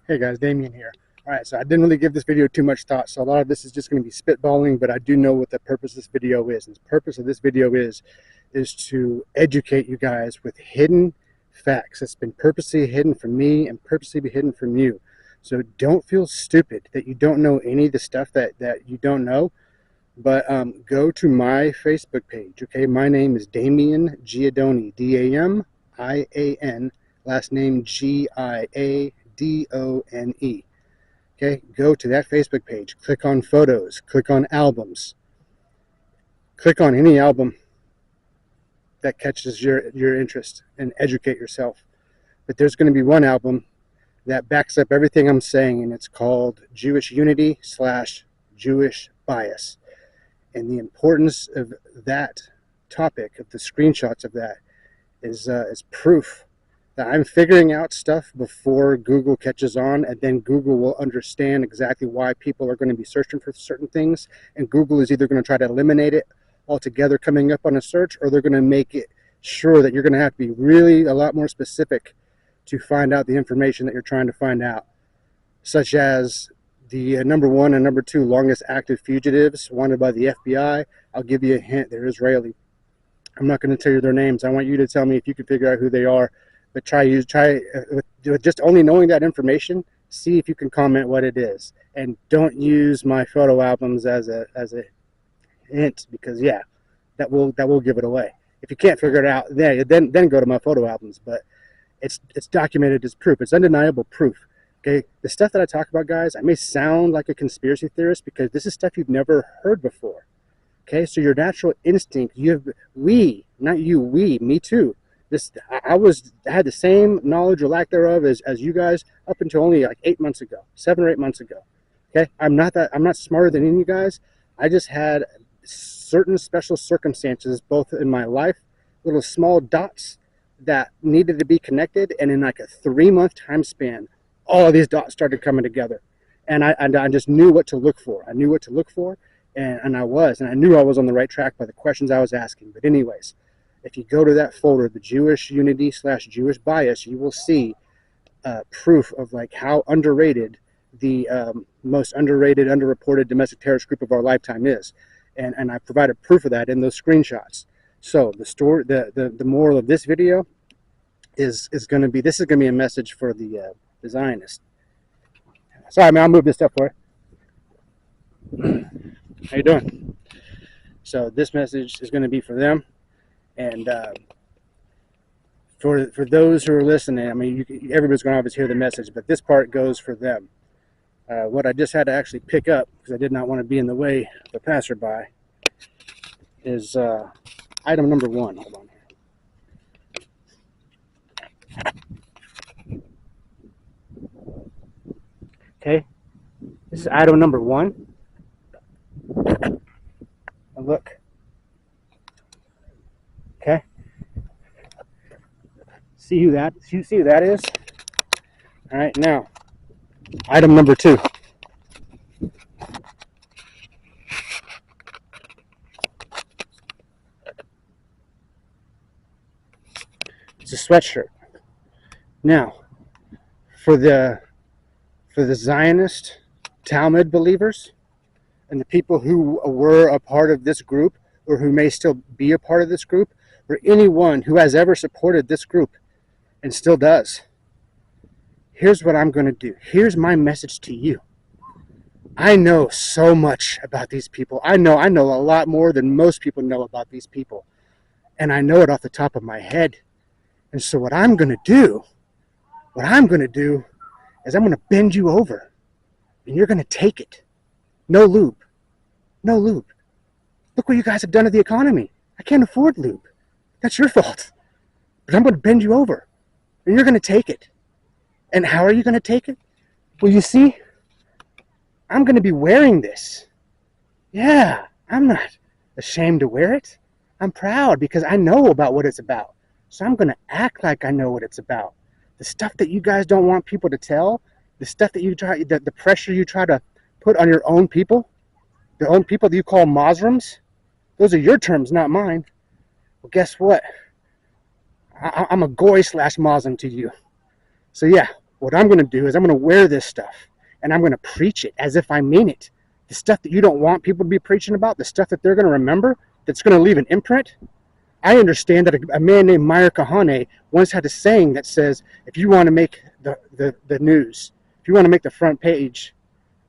Hey guys, Damien here. Alright, so I didn't really give this video too much thought, so a lot of this is just going to be spitballing, but I do know what the purpose of this video is. And the purpose of this video is to educate you guys with hidden facts. It's been purposely hidden from me and purposely be hidden from you. So don't feel stupid that you don't know any of the stuff that you don't know, but go to my Facebook page, okay? My name is Damien Giadone, D-A-M-I-A-N, last name G-I-A-D-O-N-E. Okay, go to that Facebook page, click on photos, click on albums, click on any album that catches your interest and educate yourself. But there's going to be one album that backs up everything I'm saying, and it's called Jewish Unity / Jewish Bias. And the importance of that topic, of the screenshots of that, is proof that I'm figuring out stuff before Google catches on, and then Google will understand exactly why people are going to be searching for certain things, and Google is either going to try to eliminate it altogether coming up on a search, or they're going to make it sure that you're going to have to be really a lot more specific to find out the information that you're trying to find out, such as the number 1 and number 2 longest active fugitives wanted by the FBI. I'll give you a hint, they're Israeli. I'm not going to tell you their names. I want you to tell me if you can figure out who they are. But try with just only knowing that information, see if you can comment what it is, and don't use my photo albums as a hint, because yeah, that will give it away. If you can't figure it out, then go to my photo albums. But it's documented as proof. It's undeniable proof. Okay, the stuff that I talk about, guys, I may sound like a conspiracy theorist because this is stuff you've never heard before. Okay, so your natural instinct, me too. I had the same knowledge or lack thereof as you guys up until only like 8 months ago, 7 or 8 months ago. Okay, I'm not smarter than any of you guys. I just had certain special circumstances, both in my life, little small dots that needed to be connected, and in like a 3-month time span, all of these dots started coming together, and I just knew what to look for. I knew what to look for, and I knew I was on the right track by the questions I was asking. But anyways, if you go to that folder, the Jewish Unity / Jewish Bias, you will see proof of like how underrated the most underrated, underreported domestic terrorist group of our lifetime is, and I provided proof of that in those screenshots. So the moral of this video is going to be, this is going to be a message for the Zionists. Sorry, man, I'll move this stuff for you. How you doing? So this message is going to be for them. And for those who are listening, I mean, everybody's going to obviously hear the message, but this part goes for them. What I just had to actually pick up, because I did not want to be in the way of the passerby, is item number 1. Hold on here. Okay, this is item number 1. And look. Okay. See who that is? All right, now, item number 2. It's a sweatshirt. Now, for the Zionist Talmud believers and the people who were a part of this group, or who may still be a part of this group, or anyone who has ever supported this group and still does, here's what I'm going to do. Here's my message to you. I know so much about these people. I know a lot more than most people know about these people, and I know it off the top of my head. And so what I'm going to do is I'm going to bend you over, and you're going to take it. No lube. Look what you guys have done to the economy. I can't afford lube. That's your fault. But I'm going to bend you over, and you're going to take it. And how are you going to take it? Well, you see, I'm going to be wearing this. Yeah, I'm not ashamed to wear it. I'm proud because I know about what it's about. So I'm going to act like I know what it's about. The stuff that you guys don't want people to tell, the stuff that the pressure you try to put on your own people, the own people that you call Muslims, those are your terms, not mine. Well, guess what? I'm a goy / Muslim to you. So yeah, What I'm going to do is I'm going to wear this stuff and I'm going to preach it as if I mean it. The stuff that you don't want people to be preaching about, the stuff that they're going to remember, that's going to leave an imprint. I understand that a man named Meyer Kahane once had a saying that says, if you want to make the news, if you want to make the front page,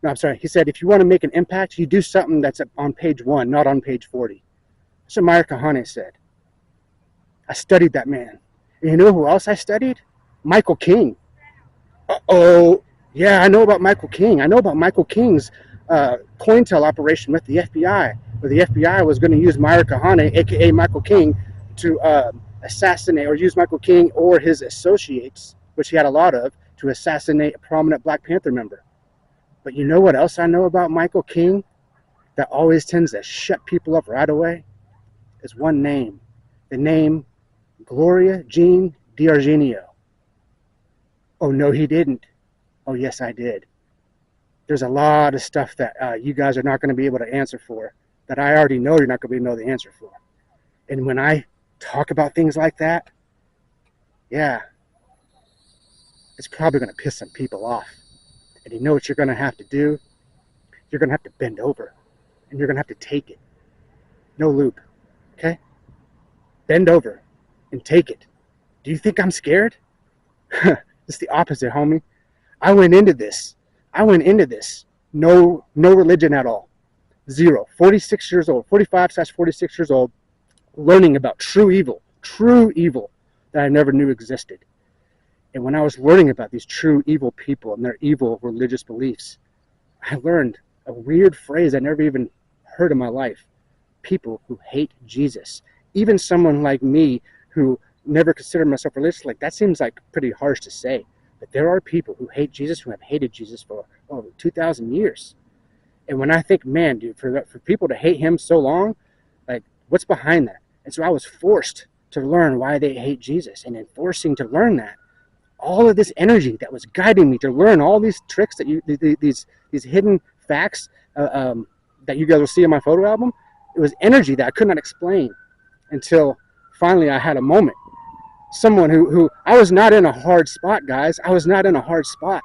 no, I'm sorry, he said, if you want to make an impact, you do something that's on page 1, not on page 40. That's what Meyer Kahane said. I studied that man. And you know who else I studied? Michael King. Uh-oh. Yeah, I know about Michael King. I know about Michael King's COINTEL operation with the FBI, where the FBI was going to use Meyer Kahane, a.k.a. Michael King, to assassinate or use Michael King or his associates, which he had a lot of, to assassinate a prominent Black Panther member. But you know what else I know about Michael King that always tends to shut people up right away? Is one name. The name Gloria Jean DiArgenio. Oh, no, he didn't. Oh, yes, I did. There's a lot of stuff that you guys are not going to be able to answer for, that I already know you're not going to be able to know the answer for. And when I talk about things like that, yeah, it's probably going to piss some people off. And you know what you're going to have to do? You're going to have to bend over, and you're going to have to take it. No lube, okay? Bend over and take it. Do you think I'm scared? It's the opposite, homie. I went into this. No religion at all. Zero. 46 years old, 45/46 years old, learning about true evil that I never knew existed. And when I was learning about these true evil people and their evil religious beliefs, I learned a weird phrase I never even heard in my life. People who hate Jesus. Even someone like me who never considered myself religious, like that seems like pretty harsh to say. But there are people who hate Jesus, who have hated Jesus for over 2,000 years. And when I think, man, dude, for people to hate him so long, like, what's behind that? And so I was forced to learn why they hate Jesus. And in forcing to learn that, all of this energy that was guiding me to learn all these tricks, these hidden facts that you guys will see in my photo album, it was energy that I could not explain until finally I had a moment. Someone who I was not in a hard spot, guys. I was not in a hard spot.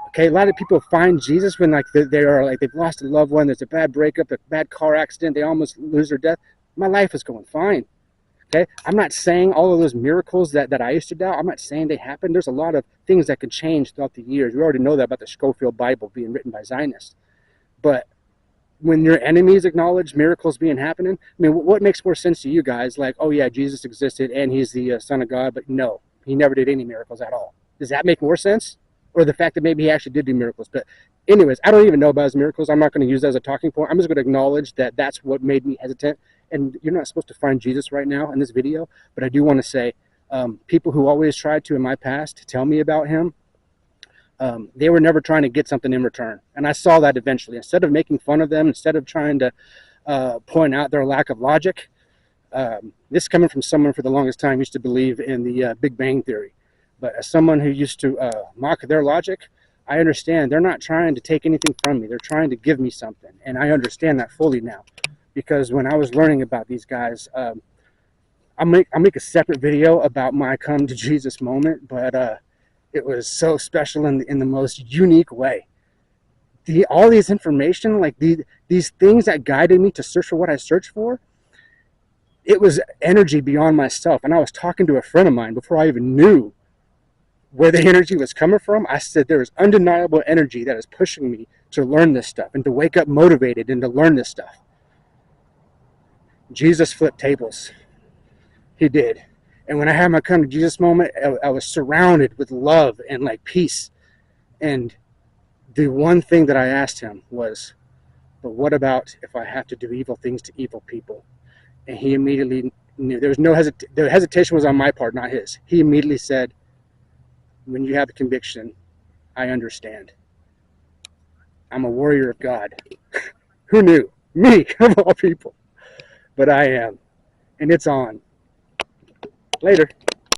Okay, a lot of people find Jesus when they've lost a loved one, there's a bad breakup, a bad car accident, they almost lose their death. My life is going fine. Okay, I'm not saying all of those miracles that I used to doubt, I'm not saying they happened. There's a lot of things that can change throughout the years. We already know that about the Schofield Bible being written by Zionists. But when your enemies acknowledge miracles being happening, I mean, what makes more sense to you guys? Like, oh yeah, Jesus existed and he's the Son of God, but no, he never did any miracles at all. Does that make more sense? Or the fact that maybe he actually did do miracles? But anyways, I don't even know about his miracles. I'm not going to use that as a talking point. I'm just going to acknowledge that that's what made me hesitant. And you're not supposed to find Jesus right now in this video, but I do want to say, people who always tried to in my past tell me about him, they were never trying to get something in return. And I saw that eventually. Instead of making fun of them, instead of trying to point out their lack of logic, this coming from someone for the longest time used to believe in the Big Bang Theory. But as someone who used to mock their logic, I understand they're not trying to take anything from me. They're trying to give me something. And I understand that fully now. Because when I was learning about these guys, I'll make a separate video about my come to Jesus moment, but it was so special in the most unique way. All these information, like these things that guided me to search for what I searched for, it was energy beyond myself. And I was talking to a friend of mine before I even knew where the energy was coming from. I said there is undeniable energy that is pushing me to learn this stuff and to wake up motivated and to learn this stuff. Jesus flipped tables. He did. And when I had my come to Jesus moment, I was surrounded with love and like peace. And the one thing that I asked him was, but what about if I have to do evil things to evil people? And he immediately knew. There was no hesitation. The hesitation was on my part, not his. He immediately said, when you have the conviction, I understand. I'm a warrior of God. Who knew? Me, of all people. But I am. And it's on. Later.